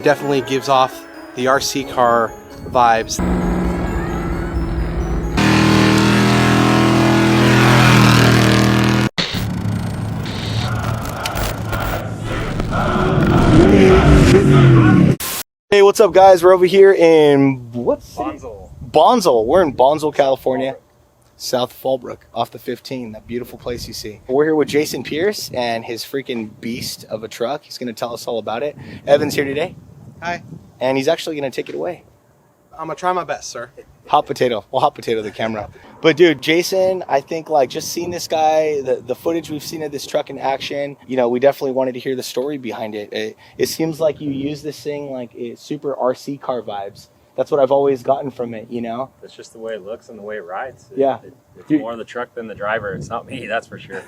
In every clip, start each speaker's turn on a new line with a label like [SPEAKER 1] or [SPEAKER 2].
[SPEAKER 1] Definitely gives off the RC car vibes. Hey, what's up, guys? We're over here in Bonsall. We're in Bonsall, California, south of Fallbrook, off the 15. That beautiful place you see. We're here with Jason Pierce and his freaking beast of a truck. He's going to tell us all about it. Evan's here today.
[SPEAKER 2] Hi.
[SPEAKER 1] And he's actually going to take it away.
[SPEAKER 2] I'm going to try my best, sir.
[SPEAKER 1] Hot potato. We'll hot potato the camera. But dude, Jason, I think like just seeing this guy, the footage we've seen of this truck in action, you know, we definitely wanted to hear the story behind it. It seems like you use this thing like it's super RC car vibes. That's what I've always gotten from it, you know?
[SPEAKER 3] It's just the way it looks and the way it rides.
[SPEAKER 1] Yeah.
[SPEAKER 3] It's more the truck than the driver. It's not me, that's for sure.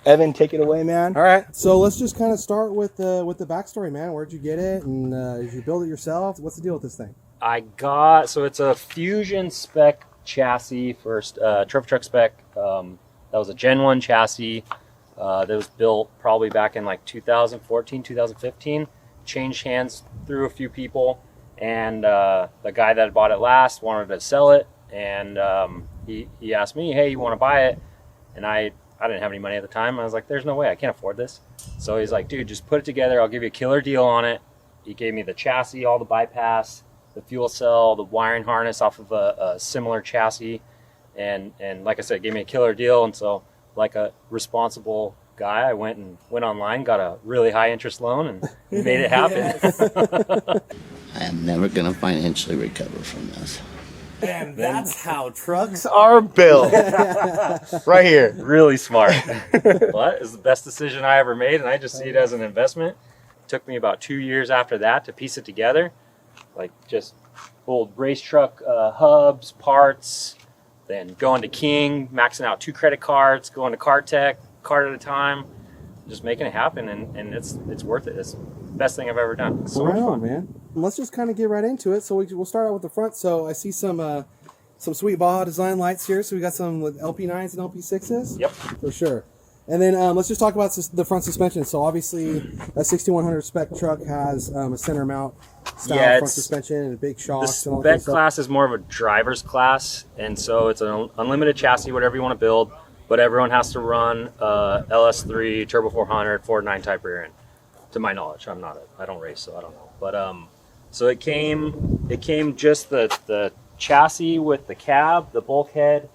[SPEAKER 1] Evan, take it away, man.
[SPEAKER 2] All right. So let's just kind of start with the backstory, man. Where'd you get it? And did you build it yourself? What's the deal with this thing?
[SPEAKER 3] So it's a Fusion spec chassis, first trophy truck spec. That was a Gen 1 chassis that was built probably back in like 2014, 2015. Changed hands through a few people. And the guy that bought it last wanted to sell it. And he asked me, hey, you want to buy it? And I didn't have any money at the time. I was like, there's no way, I can't afford this. So he's like, dude, just put it together. I'll give you a killer deal on it. He gave me the chassis, all the bypass, the fuel cell, the wiring harness off of a similar chassis. And like I said, gave me a killer deal. And so like a responsible guy, I went online, got a really high interest loan and made it happen.
[SPEAKER 4] I am never going to financially recover from this.
[SPEAKER 1] And that's how trucks are built. Right here.
[SPEAKER 3] Really smart. But it's the best decision I ever made, and I just see it as an investment. It took me about 2 years after that to piece it together. Like just old race truck hubs, parts, then going to King, maxing out 2 credit cards, going to CarTech, card at a time, just making it happen, and it's worth it. It's the best thing I've ever done. It's so much fun,
[SPEAKER 2] man. Let's just kind of get right into it. So we'll start out with the front. So I see some sweet Baja design lights here. So we got some with LP9s and LP6s.
[SPEAKER 3] Yep.
[SPEAKER 2] For sure. And then let's just talk about the front suspension. So obviously a 6100 spec truck has a center mount style front suspension and big shocks.
[SPEAKER 3] The spec class is more of a driver's class, and so it's an unlimited chassis, whatever you want to build, but everyone has to run LS3 Turbo 400 4.9 type rear end. To my knowledge, I don't race, so I don't know. But so it came just the chassis with the cab, the bulkhead,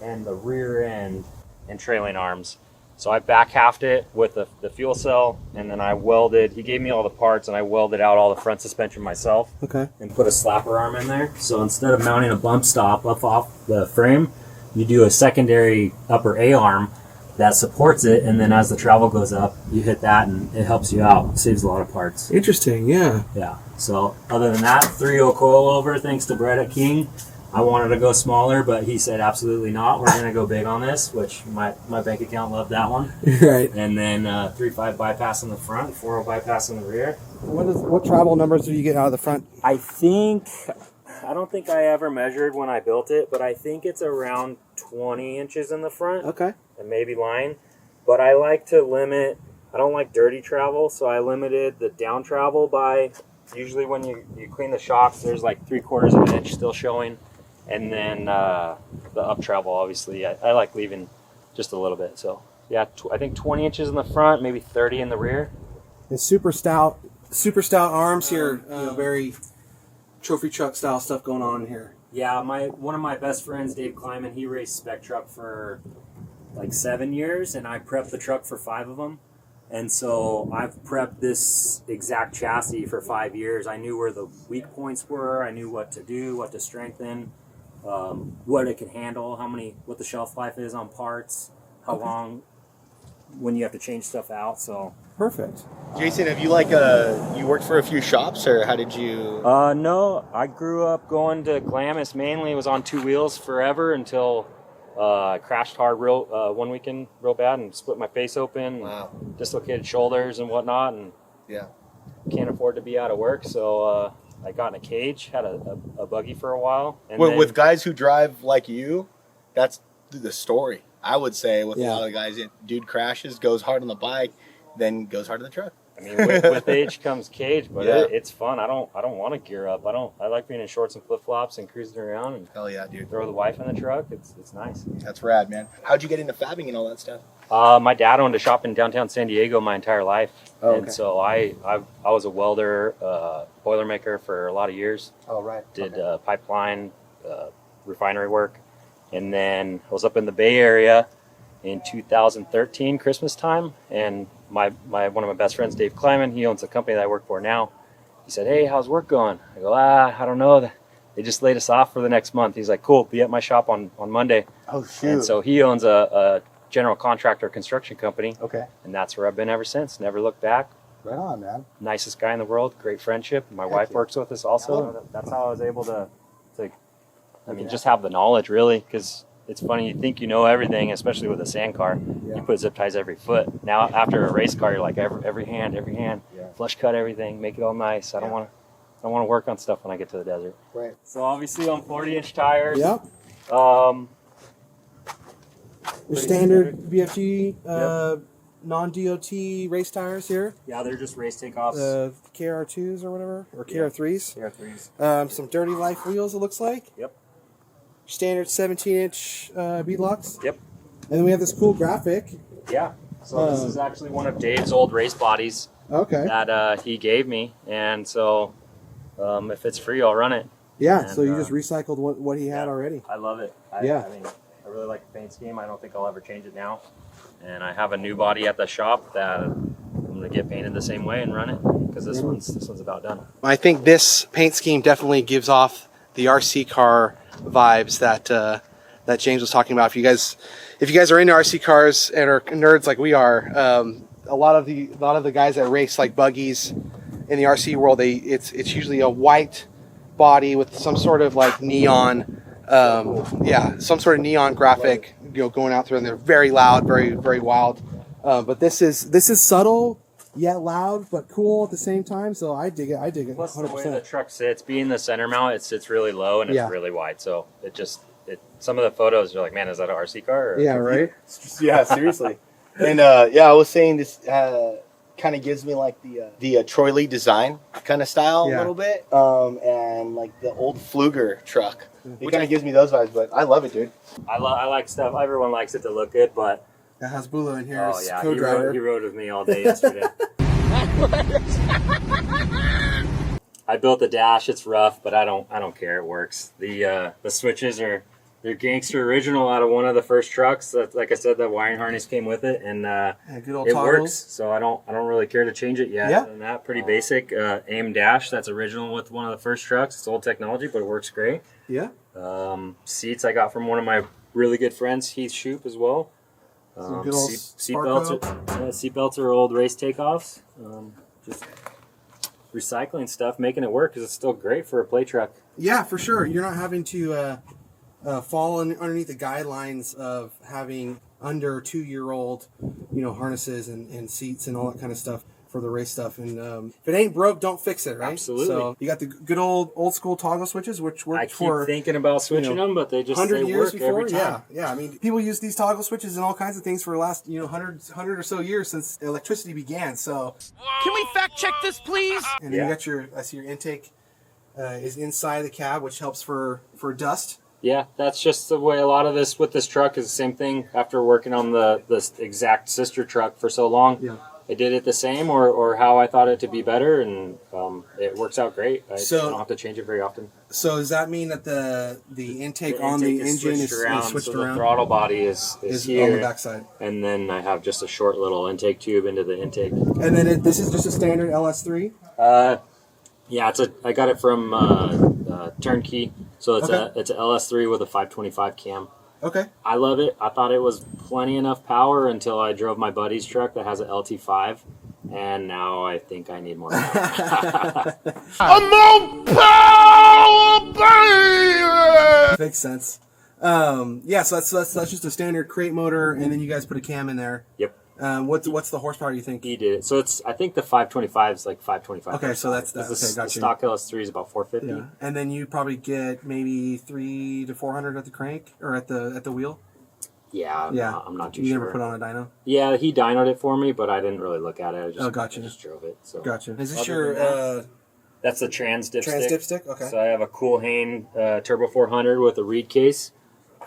[SPEAKER 3] and the rear end and trailing arms. So I back halved it with the fuel cell, and then I welded. He gave me all the parts, and I welded out all the front suspension myself.
[SPEAKER 2] Okay.
[SPEAKER 3] And put a slapper arm in there. So instead of mounting a bump stop up off the frame, you do a secondary upper A arm that supports it, and then as the travel goes up, you hit that, and it helps you out. It saves a lot of parts.
[SPEAKER 2] Interesting, yeah.
[SPEAKER 3] Yeah. So other than that, 3.0 coilover, thanks to Brett at King. I wanted to go smaller, but he said absolutely not. We're going to go big on this, which my bank account loved that one.
[SPEAKER 2] Right.
[SPEAKER 3] And then 3.5 bypass in the front, 4.0 bypass in the rear.
[SPEAKER 2] What travel numbers do you get out of the front?
[SPEAKER 3] I don't think I ever measured when I built it, but I think it's around 20 inches in the front.
[SPEAKER 2] Okay.
[SPEAKER 3] And maybe line. But I like to limit, I don't like dirty travel, so I limited the down travel by, usually when you clean the shocks, there's like 3/4 of an inch still showing. And then the up travel, obviously, I like leaving just a little bit. So yeah, I think 20 inches in the front, maybe 30 in the rear.
[SPEAKER 2] And super stout arms here, very trophy truck style stuff going on in here.
[SPEAKER 3] Yeah, one of my best friends, Dave Kleiman, he raced spec truck for like 7 years, and I prepped the truck for 5 of them. And so I've prepped this exact chassis for 5 years. I knew where the weak points were. I knew what to do, what to strengthen, what it could handle, what the shelf life is on parts, how long when you have to change stuff out. So
[SPEAKER 2] Perfect.
[SPEAKER 1] Jason, have you you worked for a few shops, or how did you?
[SPEAKER 3] no, I grew up going to Glamis mainly. Was on two wheels forever until I crashed hard one weekend real bad and split my face open.
[SPEAKER 1] Wow.
[SPEAKER 3] Dislocated shoulders and whatnot, and
[SPEAKER 1] Yeah.
[SPEAKER 3] can't afford to be out of work. So I got in a cage, had a buggy for a while. And
[SPEAKER 1] Well,
[SPEAKER 3] then,
[SPEAKER 1] with guys who drive like you, that's the story. I would say with
[SPEAKER 2] Yeah.
[SPEAKER 1] a lot of the guys, dude crashes, goes hard on the bike, then goes hard on the truck.
[SPEAKER 3] I mean, with age comes cage, but
[SPEAKER 1] Yeah.
[SPEAKER 3] it's fun. I don't want to gear up. I like being in shorts and flip flops and cruising around and
[SPEAKER 1] Hell yeah, dude.
[SPEAKER 3] throw the wife in the truck. It's nice.
[SPEAKER 1] That's rad, man. How'd you get into fabbing and all that stuff?
[SPEAKER 3] My dad owned a shop in downtown San Diego my entire life,
[SPEAKER 1] Oh, okay.
[SPEAKER 3] and so I was a welder, boilermaker for a lot of years.
[SPEAKER 1] Oh, right.
[SPEAKER 3] Did pipeline, refinery work, and then I was up in the Bay Area in 2013 Christmas time, and my one of my best friends, Dave Kleiman, he owns a company that I work for now. He said, "Hey, how's work going?" I go, I don't know. They just laid us off for the next month. He's like, "Cool, be at my shop on Monday."
[SPEAKER 1] Oh, shoot.
[SPEAKER 3] And so he owns a general contractor construction company,
[SPEAKER 1] Okay.
[SPEAKER 3] and that's where I've been ever since. Never looked back.
[SPEAKER 1] Right on, man.
[SPEAKER 3] Nicest guy in the world. Great friendship. My wife works with us also. That's how I was able to just have the knowledge, really, because it's funny. You think you know everything, especially with a sand car.
[SPEAKER 1] Yeah.
[SPEAKER 3] You put zip ties every foot. Now after a race car, you're like every hand,
[SPEAKER 1] Yeah.
[SPEAKER 3] flush cut everything, make it all nice. I don't want to work on stuff when I get to the desert.
[SPEAKER 1] Right.
[SPEAKER 3] So obviously on 40-inch tires.
[SPEAKER 2] Yep. Your standard BFG non-DOT race tires here.
[SPEAKER 3] Yeah, they're just race takeoffs.
[SPEAKER 2] KR2s or whatever, or KR3s.
[SPEAKER 3] KR3s.
[SPEAKER 2] Some Dirty Life wheels, it looks like.
[SPEAKER 3] Yep.
[SPEAKER 2] Standard 17-inch beadlocks.
[SPEAKER 3] Yep.
[SPEAKER 2] And then we have this cool graphic.
[SPEAKER 3] Yeah. So this is actually one of Dave's old race bodies
[SPEAKER 2] Okay.
[SPEAKER 3] that he gave me, and so if it's free, I'll run it.
[SPEAKER 2] Yeah,
[SPEAKER 3] And,
[SPEAKER 2] so you just recycled what he had already.
[SPEAKER 3] I love it. I mean, I really like the paint scheme. I don't think I'll ever change it now. And I have a new body at the shop that I'm gonna get painted the same way and run it because this one's about done.
[SPEAKER 2] I think this paint scheme definitely gives off the RC car vibes that James was talking about. If you guys are into RC cars and are nerds like we are, a lot of the guys that race like buggies in the RC world, it's usually a white body with some sort of like neon, some sort of neon graphic, going out there, and they're very loud, very very wild. But this is subtle yet loud, but cool at the same time. So I dig it.
[SPEAKER 3] Plus
[SPEAKER 2] 100%.
[SPEAKER 3] the way the truck sits, being the center mount, it sits really low and it's
[SPEAKER 2] Yeah.
[SPEAKER 3] really wide. So some of the photos are like, man, is that an RC car? Or?
[SPEAKER 2] Yeah, right.
[SPEAKER 1] Yeah, seriously. And I was saying this kind of gives me like the Troy Lee design kind of style a little bit, and like the old Fluger truck. It kind of gives me those vibes, but I love it, dude.
[SPEAKER 3] I like stuff. Everyone likes it to look good, but
[SPEAKER 2] That has Bulo in here
[SPEAKER 3] oh
[SPEAKER 2] as
[SPEAKER 3] yeah,
[SPEAKER 2] co-driver.
[SPEAKER 3] he rode with me all day yesterday. I built the dash. It's rough, but I don't care. It works. The switches they're gangster original out of one of the first trucks. That, like I said, the wiring harness came with it, and
[SPEAKER 2] good old
[SPEAKER 3] it
[SPEAKER 2] toggles.
[SPEAKER 3] works. So I don't really care to change it yet.
[SPEAKER 2] Yeah.
[SPEAKER 3] And that pretty basic aim dash. That's original with one of the first trucks. It's old technology, but it works great.
[SPEAKER 2] Yeah.
[SPEAKER 3] Seats I got from one of my really good friends, Heath Shoop, as well.
[SPEAKER 2] Good old
[SPEAKER 3] Seatbelts are old race takeoffs. Just recycling stuff, making it work because it's still great for a play truck.
[SPEAKER 2] Yeah, for sure. You're not having to fall underneath the guidelines of having under 2-year-old, harnesses and seats and all that kind of stuff for the race stuff. And if it ain't broke, don't fix it, right?
[SPEAKER 3] Absolutely.
[SPEAKER 2] So you got the good old school toggle switches, which work
[SPEAKER 3] I keep
[SPEAKER 2] for
[SPEAKER 3] thinking about switching them, but they
[SPEAKER 2] 100 years
[SPEAKER 3] work
[SPEAKER 2] before.
[SPEAKER 3] every time.
[SPEAKER 2] Yeah. I mean, people use these toggle switches and all kinds of things for the last 100 or so years since electricity began. So
[SPEAKER 5] Can we fact check this, please?
[SPEAKER 2] and then you got I see your intake is inside the cab, which helps for dust.
[SPEAKER 3] Yeah, that's just the way a lot of this with this truck is the same thing. After working on the exact sister truck for so long,
[SPEAKER 2] Yeah.
[SPEAKER 3] I did it the same or how I thought it to be better, and it works out great. I don't have to change it very often.
[SPEAKER 2] So does that mean that the intake
[SPEAKER 3] The
[SPEAKER 2] on the
[SPEAKER 3] intake
[SPEAKER 2] engine is
[SPEAKER 3] switched
[SPEAKER 2] switched
[SPEAKER 3] so
[SPEAKER 2] around?
[SPEAKER 3] The throttle body is here,
[SPEAKER 2] on the backside.
[SPEAKER 3] and then I have just a short little intake tube into the intake.
[SPEAKER 2] And then this is just a standard LS3?
[SPEAKER 3] Yeah, I got it from Turnkey, so it's
[SPEAKER 2] Okay.
[SPEAKER 3] it's a LS3 with a 525 cam.
[SPEAKER 2] Okay.
[SPEAKER 3] I love it. I thought it was plenty enough power until I drove my buddy's truck that has an LT5, and now I think I need more power.
[SPEAKER 5] I'm on power, baby!
[SPEAKER 2] Makes sense. Yeah, so that's just a standard crate motor, and then you guys put a cam in there.
[SPEAKER 3] Yep.
[SPEAKER 2] What's the horsepower you think?
[SPEAKER 3] He did it. So I think the 525 is like 525.
[SPEAKER 2] Okay, so that's
[SPEAKER 3] The
[SPEAKER 2] okay. Got you.
[SPEAKER 3] stock LS3 is about 450.
[SPEAKER 2] Yeah, and then you probably get maybe 300 to 400 at the crank or at the wheel.
[SPEAKER 3] Yeah,
[SPEAKER 2] Yeah,
[SPEAKER 3] I'm not too
[SPEAKER 2] you
[SPEAKER 3] sure.
[SPEAKER 2] never put on a dyno.
[SPEAKER 3] Yeah, he dynoed it for me, but I didn't really look at it.
[SPEAKER 2] Gotcha.
[SPEAKER 3] I just drove it. So
[SPEAKER 2] Gotcha. Is this
[SPEAKER 3] Other
[SPEAKER 2] your
[SPEAKER 3] than that's the trans dipstick.
[SPEAKER 2] trans dipstick? Okay.
[SPEAKER 3] So I have a Cool Hane Turbo 400 with a reed case.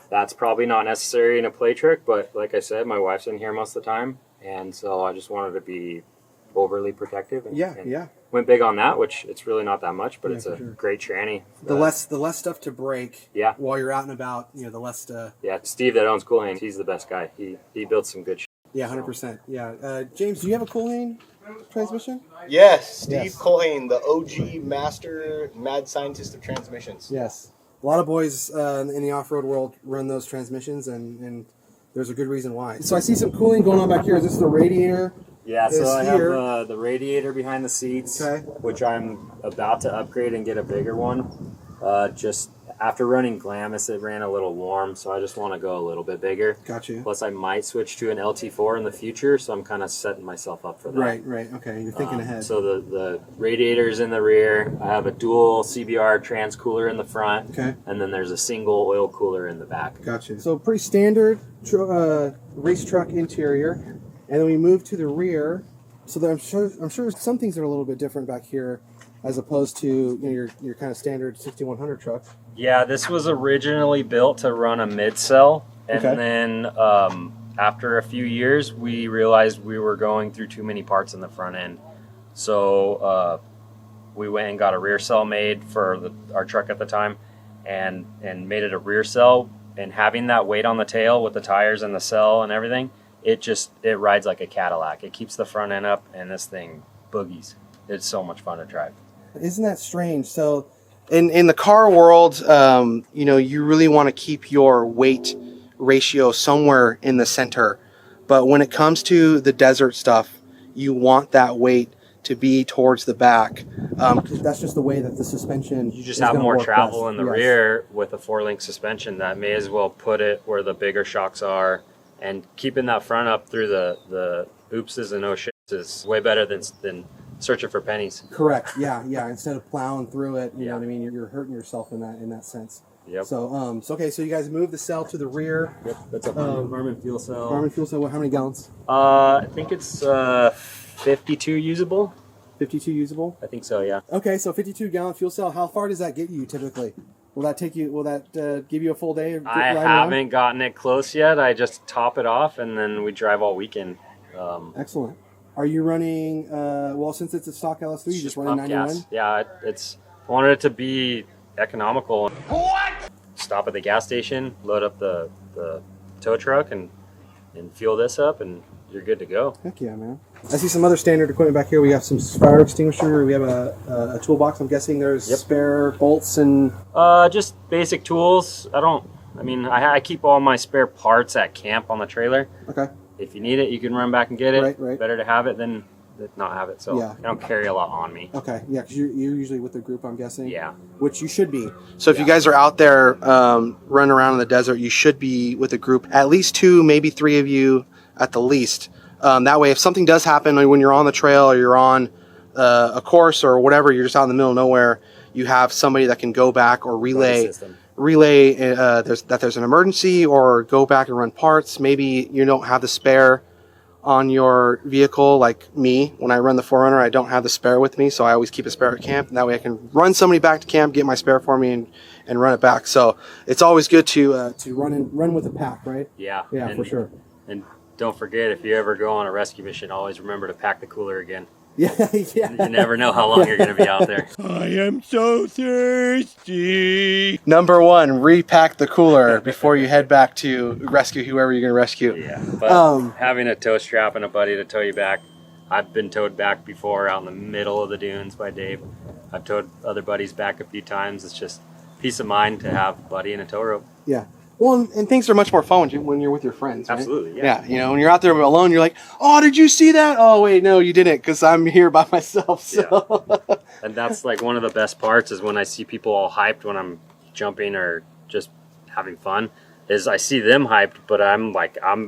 [SPEAKER 3] That's probably not necessary in a play trick, but like I said, my wife's in here most of the time, and so I just wanted to be overly protective. And,
[SPEAKER 2] Yeah.
[SPEAKER 3] went big on that, which it's really not that much, but
[SPEAKER 2] Yeah,
[SPEAKER 3] it's
[SPEAKER 2] for
[SPEAKER 3] a
[SPEAKER 2] sure.
[SPEAKER 3] great tranny.
[SPEAKER 2] The less stuff to break.
[SPEAKER 3] Yeah.
[SPEAKER 2] While you're out and about, the less.
[SPEAKER 3] Yeah, Steve that owns Cool Hane, he's the best guy. He built some good shit.
[SPEAKER 2] Yeah, 100%. Yeah. James, do you have a Cool Hane transmission?
[SPEAKER 1] Yes, Steve
[SPEAKER 2] Yes.
[SPEAKER 1] Colhane, the OG master mad scientist of transmissions.
[SPEAKER 2] Yes. A lot of boys in the off-road world run those transmissions, and there's a good reason why. So I see some cooling going on back here. Is this the radiator?
[SPEAKER 3] Yeah,
[SPEAKER 2] Is
[SPEAKER 3] so I
[SPEAKER 2] here.
[SPEAKER 3] have the radiator behind the seats,
[SPEAKER 2] Okay.
[SPEAKER 3] which I'm about to upgrade and get a bigger one. Just after running Glamis, it ran a little warm, so I just want to go a little bit bigger.
[SPEAKER 2] Got you.
[SPEAKER 3] Plus, I might switch to an LT4 in the future, so I'm kind of setting myself up for that.
[SPEAKER 2] Right. Okay, you're thinking ahead.
[SPEAKER 3] So the radiator's in the rear. I have a dual CBR trans cooler in the front,
[SPEAKER 2] Okay.
[SPEAKER 3] and then there's a single oil cooler in the back.
[SPEAKER 2] Gotcha. So pretty standard race truck interior, and then we move to the rear. So that I'm sure some things are a little bit different back here, as opposed to your kind of standard 6100 truck.
[SPEAKER 3] Yeah, this was originally built to run a mid-cell, and
[SPEAKER 2] Okay.
[SPEAKER 3] then after a few years, we realized we were going through too many parts in the front end. So we went and got a rear cell made for our truck at the time, and made it a rear cell. And having that weight on the tail with the tires and the cell and everything, it rides like a Cadillac. It keeps the front end up, and this thing boogies. It's so much fun to drive.
[SPEAKER 2] Isn't that strange? So, in the car world, you really want to keep your weight ratio somewhere in the center, but when it comes to the desert stuff, you want that weight to be towards the back. That's just the way that the suspension.
[SPEAKER 3] You just have more travel in the rear with a 4-link suspension. That may as well put it where the bigger shocks are, and keeping that front up through the oopses and oh shits is way better than searching for pennies.
[SPEAKER 2] Correct. Yeah. Instead of plowing through it, you know
[SPEAKER 3] Yeah.
[SPEAKER 2] what I mean. You're hurting yourself in that sense.
[SPEAKER 3] Yep.
[SPEAKER 2] So, okay. So you guys move the cell to the rear.
[SPEAKER 3] Yep. That's a Harman fuel cell.
[SPEAKER 2] Harman fuel cell. How many gallons?
[SPEAKER 3] I think it's 52 usable.
[SPEAKER 2] 52 usable.
[SPEAKER 3] I think so. Yeah.
[SPEAKER 2] Okay, so 52 gallon fuel cell. How far does that get you typically? Will that give you a full day?
[SPEAKER 3] I haven't gotten it close yet. I just top it off, and then we drive all weekend.
[SPEAKER 2] Excellent. Are you running? Since it's a stock LS3, you just running
[SPEAKER 3] pump
[SPEAKER 2] 91.
[SPEAKER 3] gas. Yeah, I wanted it to be economical.
[SPEAKER 5] What?
[SPEAKER 3] Stop at the gas station, load up the tow truck, and fuel this up, and you're good to go.
[SPEAKER 2] Heck yeah, man. I see some other standard equipment back here. We have some fire extinguisher. We have a toolbox. I'm guessing there's spare bolts and.
[SPEAKER 3] Just basic tools. I keep all my spare parts at camp on the trailer.
[SPEAKER 2] Okay.
[SPEAKER 3] If you need it, you can run back and get it.
[SPEAKER 2] Right.
[SPEAKER 3] Better to have it than not have it. So
[SPEAKER 2] Yeah.
[SPEAKER 3] I don't carry a lot on me.
[SPEAKER 2] Okay, yeah, because you're usually with the group, I'm guessing.
[SPEAKER 3] Yeah.
[SPEAKER 2] Which you should be. So if you guys are out there running around in the desert, you should be with a group, at least 2, maybe 3 of you at the least. That way, if something does happen when you're on the trail or you're on a course or whatever, you're just out in the middle of nowhere, you have somebody that can go back or relay there's an emergency, or go back and run parts. Maybe you don't have the spare on your vehicle, like me. When I run the 4Runner, I don't have the spare with me, so I always keep a spare at camp, and that way I can run somebody back to camp, get my spare for me, and run it back. So it's always good to run with a pack, right?
[SPEAKER 3] Yeah.
[SPEAKER 2] Yeah, for sure.
[SPEAKER 3] And don't forget, if you ever go on a rescue mission, always remember to pack the cooler again.
[SPEAKER 2] Yeah.
[SPEAKER 3] You never know how long you're going to be out there.
[SPEAKER 5] I am so thirsty.
[SPEAKER 2] Number 1, repack the cooler before you head back to rescue whoever you're going to rescue.
[SPEAKER 3] Yeah, but having a tow strap and a buddy to tow you back. I've been towed back before out in the middle of the dunes by Dave. I've towed other buddies back a few times. It's just peace of mind to have a buddy and a tow rope.
[SPEAKER 2] Yeah. Well, and things are much more fun when you're with your friends, right?
[SPEAKER 3] Absolutely,
[SPEAKER 2] Yeah, you know, when you're out there alone, you're like, oh, did you see that? Oh, wait, no, you didn't, because I'm here by myself. So.
[SPEAKER 3] Yeah. And that's like one of the best parts is when I see people all hyped when I'm jumping or just having fun. Is I see them hyped, but I'm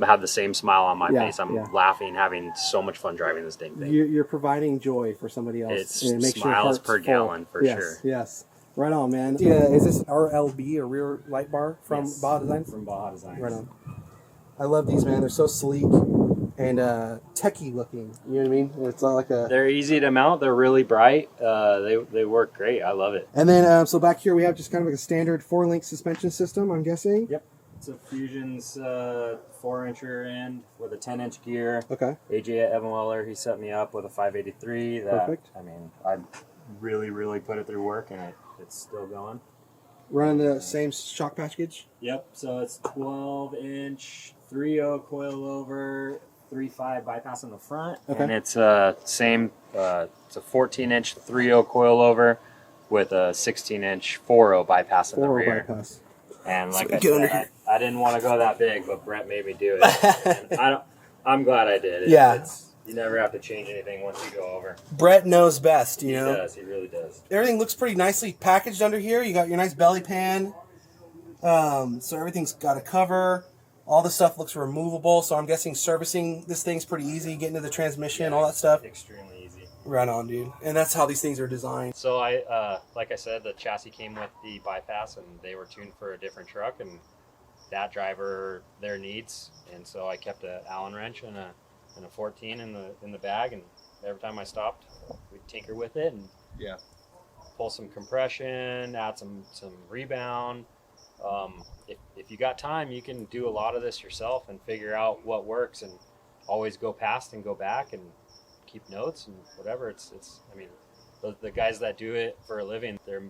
[SPEAKER 3] have the same smile on my face. I'm laughing, having so much fun driving this dang thing.
[SPEAKER 2] You're providing joy for somebody else.
[SPEAKER 3] It's
[SPEAKER 2] and it makes
[SPEAKER 3] smiles per gallon for sure.
[SPEAKER 2] Yes. Right on, man. Yeah, is this RLB, a rear light bar from Baja Design?
[SPEAKER 3] From Baja Design.
[SPEAKER 2] Right on. I love these, man. They're so sleek and techie looking. You know what I mean? It's not like a.
[SPEAKER 3] They're easy to mount. They're really bright. They work great. I love it.
[SPEAKER 2] And then so back here we have just kind of like a standard 4-link suspension system. I'm guessing.
[SPEAKER 3] Yep. It's a Fusion's 4-incher end with a 10-inch gear.
[SPEAKER 2] Okay.
[SPEAKER 3] AJ at Evan Weller, he set me up with a 583.
[SPEAKER 2] Perfect.
[SPEAKER 3] I mean, I really put it through work, and it's still going.
[SPEAKER 2] Running the same shock package.
[SPEAKER 3] Yep. So it's 12-inch 3.0 coilover, 3.5 bypass in the front, and it's same. It's a 14-inch 3.0 coilover with a 16-inch 4.0 bypass in the rear.
[SPEAKER 2] Bypass.
[SPEAKER 3] And like I said, I didn't want to go that big, but Brett made me do it. And I'm glad I did. You never have to change anything once you go over.
[SPEAKER 2] Brett knows best, you know.
[SPEAKER 3] He does. He really does.
[SPEAKER 2] Everything looks pretty nicely packaged under here. You got your nice belly pan. So everything's got a cover. All the stuff looks removable. So I'm guessing servicing this thing's pretty easy. Getting to the transmission, all that stuff.
[SPEAKER 3] Extremely easy.
[SPEAKER 2] Right on, dude. And that's how these things are designed.
[SPEAKER 3] So like I said, the chassis came with the bypass, and they were tuned for a different truck, and that driver their needs. And so I kept an Allen wrench and a 14 in the bag, and every time I stopped, we'd tinker with it and pull some compression, add some rebound. If you got time, you can do a lot of this yourself and figure out what works, and always go past and go back and keep notes and whatever. It's I mean, the guys that do it for a living, they're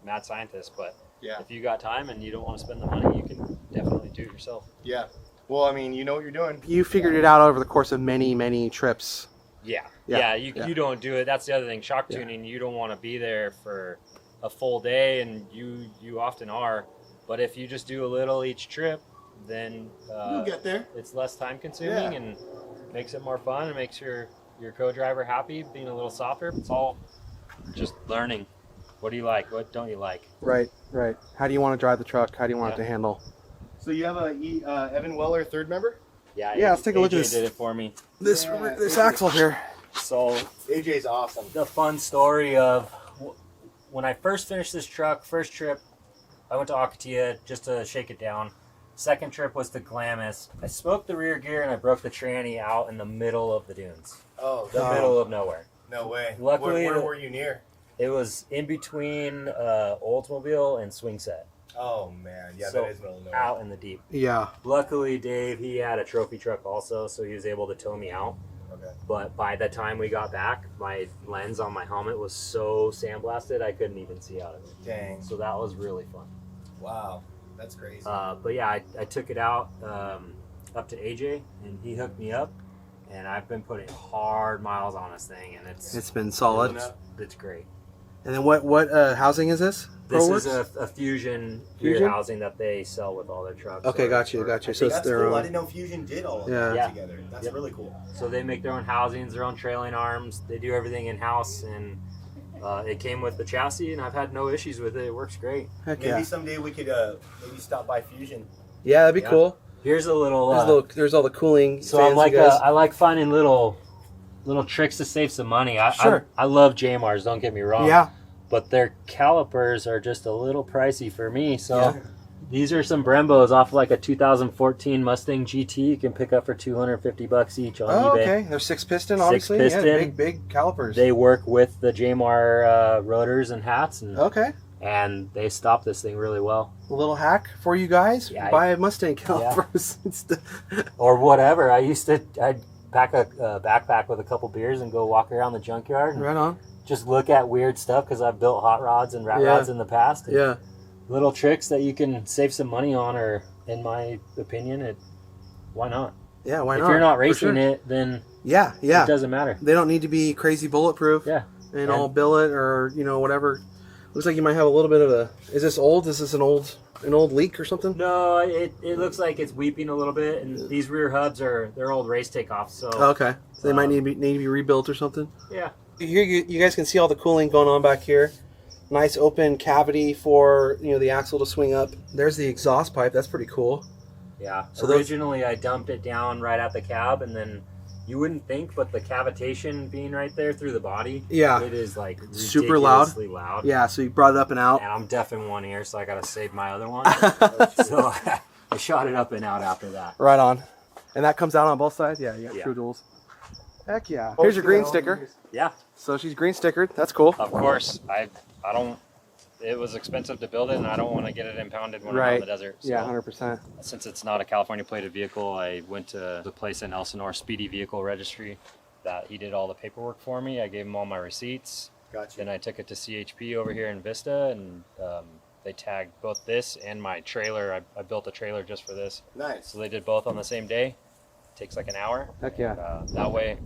[SPEAKER 3] mad scientists, but if you got time and you don't want to spend the money, you can definitely do it yourself.
[SPEAKER 1] Yeah. Well, I mean, you know what you're doing.
[SPEAKER 2] You figured it out over the course of many trips.
[SPEAKER 3] You don't do it. That's the other thing. Shock tuning, you don't want to be there for a full day, and you often are. But if you just do a little each trip, then
[SPEAKER 1] you'll get there.
[SPEAKER 3] It's less time consuming and makes it more fun and makes your co-driver happy, being a little softer. It's all just learning. What do you like? What don't you like?
[SPEAKER 2] Right. How do you want to drive the truck? How do you want it to handle?
[SPEAKER 1] So you have a Evan Weller third member?
[SPEAKER 3] Yeah,
[SPEAKER 2] let's take a look at this.
[SPEAKER 3] AJ did it for me.
[SPEAKER 2] This axle here.
[SPEAKER 3] So
[SPEAKER 1] AJ's awesome.
[SPEAKER 3] The fun story of when I first finished this truck, first trip, I went to Akatia just to shake it down. Second trip was to Glamis. I smoked the rear gear and I broke the tranny out in the middle of the dunes.
[SPEAKER 1] Oh,
[SPEAKER 3] the middle of nowhere.
[SPEAKER 1] No way.
[SPEAKER 3] Luckily,
[SPEAKER 1] where were you near?
[SPEAKER 3] It was in between Oldsmobile and Swing Set.
[SPEAKER 1] Oh man, yeah,
[SPEAKER 3] so
[SPEAKER 1] that is middle of nowhere.
[SPEAKER 3] Out in the deep.
[SPEAKER 2] Yeah.
[SPEAKER 3] Luckily, Dave, he had a trophy truck also, so he was able to tow me out.
[SPEAKER 1] Okay.
[SPEAKER 3] But by the time we got back, my lens on my helmet was so sandblasted I couldn't even see out of it.
[SPEAKER 1] Dang.
[SPEAKER 3] So that was really fun.
[SPEAKER 1] Wow, that's crazy.
[SPEAKER 3] But yeah, I took it out up to AJ, and he hooked me up, and I've been putting hard miles on this thing, and it's
[SPEAKER 2] been solid.
[SPEAKER 3] It's great.
[SPEAKER 2] And then what housing is this?
[SPEAKER 3] This is a Fusion rear housing that they sell with all their trucks.
[SPEAKER 2] Okay, got you. So
[SPEAKER 1] that's
[SPEAKER 2] their
[SPEAKER 1] cool.
[SPEAKER 2] own.
[SPEAKER 1] I didn't know Fusion did all of that together. That's really cool.
[SPEAKER 3] So they make their own housings, their own trailing arms. They do everything in-house, and it came with the chassis, and I've had no issues with it. It works great.
[SPEAKER 1] Maybe someday we could maybe stop by Fusion.
[SPEAKER 2] Yeah, that'd be cool.
[SPEAKER 3] Here's a little.
[SPEAKER 2] There's all the cooling.
[SPEAKER 3] So I'm like I like finding little tricks to save some money. I love JMRs. Don't get me wrong.
[SPEAKER 2] Yeah.
[SPEAKER 3] But their calipers are just a little pricey for me. So these are some Brembos off like a 2014 Mustang GT. You can pick up for $250 each on eBay.
[SPEAKER 2] Okay. They're 6-piston, obviously.
[SPEAKER 3] 6-piston.
[SPEAKER 2] Yeah, big calipers.
[SPEAKER 3] They work with the JMR rotors and hats. And, and they stop this thing really well.
[SPEAKER 2] A little hack for you guys: buy a Mustang calipers.
[SPEAKER 3] Or whatever. I'd pack a backpack with a couple beers and go walk around the junkyard.
[SPEAKER 2] Right on.
[SPEAKER 3] Just look at weird stuff because I've built hot rods and rat rods in the past. Little tricks that you can save some money on, or in my opinion, why not?
[SPEAKER 2] Yeah, why not?
[SPEAKER 3] If you're not racing it, then it doesn't matter.
[SPEAKER 2] They don't need to be crazy bulletproof.
[SPEAKER 3] Yeah.
[SPEAKER 2] And all billet or whatever Looks like you might have a little bit of a. Is this old? Is this an old leak or something?
[SPEAKER 3] No, it looks like it's weeping a little bit, and these rear hubs they're old race takeoffs. So
[SPEAKER 2] Oh, okay, so they might need to be rebuilt or something.
[SPEAKER 3] yeah.
[SPEAKER 2] Here you guys can see all the cooling going on back here. Nice open cavity for the axle to swing up. There's the exhaust pipe. That's pretty cool.
[SPEAKER 3] Yeah.
[SPEAKER 2] So
[SPEAKER 3] Originally, I dumped it down right at the cab, and then you wouldn't think, but the cavitation being right there through the body,
[SPEAKER 2] Yeah.
[SPEAKER 3] it is like
[SPEAKER 2] Super loud.
[SPEAKER 3] ridiculously loud.
[SPEAKER 2] Yeah, so you brought it up and out.
[SPEAKER 3] And I'm deaf in one ear, so I gotta save my other one. So I shot it up and out after that.
[SPEAKER 2] Right on. And that comes out on both sides? Yeah, you got
[SPEAKER 3] Yeah.
[SPEAKER 2] true duals. Heck yeah. Here's your green sticker.
[SPEAKER 3] Yeah,
[SPEAKER 2] So she's green stickered. That's cool.
[SPEAKER 3] of course. I don't. It was expensive to build it, and I don't want to get it impounded when I'm out in the desert. So
[SPEAKER 2] Yeah, 100%.
[SPEAKER 3] since it's not a California plated vehicle, I went to the place in Elsinore, Speedy Vehicle Registry, that he did all the paperwork for me. I gave him all my receipts.
[SPEAKER 1] Gotcha.
[SPEAKER 3] Then I took it to CHP over here in Vista, and they tagged both this and my trailer. I built a trailer just for this.
[SPEAKER 1] Nice.
[SPEAKER 3] So they did both on the same day. Takes like an hour.
[SPEAKER 2] Heck yeah.
[SPEAKER 3] That way,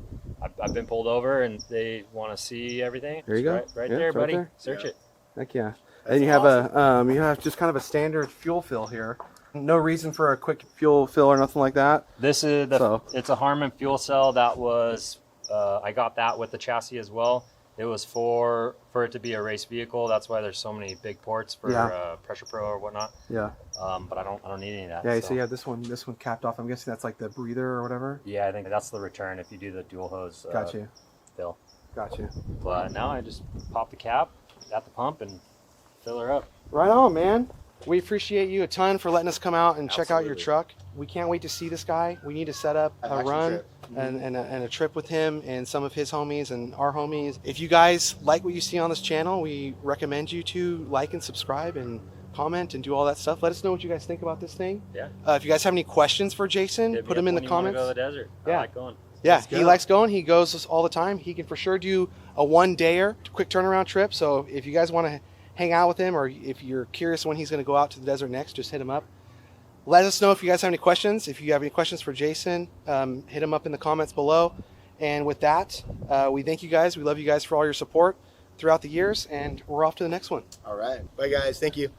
[SPEAKER 3] I've been pulled over, and they want to see everything.
[SPEAKER 2] There you go.
[SPEAKER 3] Right
[SPEAKER 2] Yeah,
[SPEAKER 3] there,
[SPEAKER 2] it's right
[SPEAKER 3] buddy.
[SPEAKER 2] there.
[SPEAKER 3] Search it.
[SPEAKER 2] Heck yeah.
[SPEAKER 1] That's
[SPEAKER 2] And you have
[SPEAKER 1] awesome.
[SPEAKER 2] you have just kind of a standard fuel fill here. No reason for a quick fuel fill or nothing like that.
[SPEAKER 3] This is it's a Harman fuel cell that was I got that with the chassis as well. It was for it to be a race vehicle. That's why there's so many big ports for Pressure Pro or whatnot.
[SPEAKER 2] Yeah.
[SPEAKER 3] But I don't need any of that.
[SPEAKER 2] Yeah. So you have this one capped off. I'm guessing that's like the breather or whatever.
[SPEAKER 3] Yeah, I think that's the return if you do the dual hose
[SPEAKER 2] Gotcha.
[SPEAKER 3] fill.
[SPEAKER 2] Gotcha.
[SPEAKER 3] But now I just pop the cap at the pump and fill her up.
[SPEAKER 2] Right on, man. We appreciate you a ton for letting us come out and check out your
[SPEAKER 3] Absolutely.
[SPEAKER 2] truck. We can't wait to see this guy. We need to set up a
[SPEAKER 1] action
[SPEAKER 2] run
[SPEAKER 1] trip.
[SPEAKER 2] and a trip with him and some of his homies and our homies. If you guys like what you see on this channel, we recommend you to like and subscribe and comment and do all that stuff. Let us know what you guys think about this thing.
[SPEAKER 3] Yeah.
[SPEAKER 2] If you guys have any questions for Jason,
[SPEAKER 3] Hit me
[SPEAKER 2] put
[SPEAKER 3] up
[SPEAKER 2] them in the
[SPEAKER 3] when you wanna
[SPEAKER 2] comments.
[SPEAKER 3] Go to the desert.
[SPEAKER 2] Yeah.
[SPEAKER 3] I like going.
[SPEAKER 2] Yeah,
[SPEAKER 1] Let's
[SPEAKER 2] he
[SPEAKER 1] go.
[SPEAKER 2] likes going. He goes all the time. He can for sure do a one-dayer, quick turnaround trip. So if you guys want to hang out with him, or if you're curious when he's going to go out to the desert next, just hit him up. Let us know if you guys have any questions. If you have any questions for Jason, hit him up in the comments below. And with that, we thank you guys. We love you guys for all your support throughout the years, and we're off to the next one.
[SPEAKER 1] All right. Bye, guys. Thank you.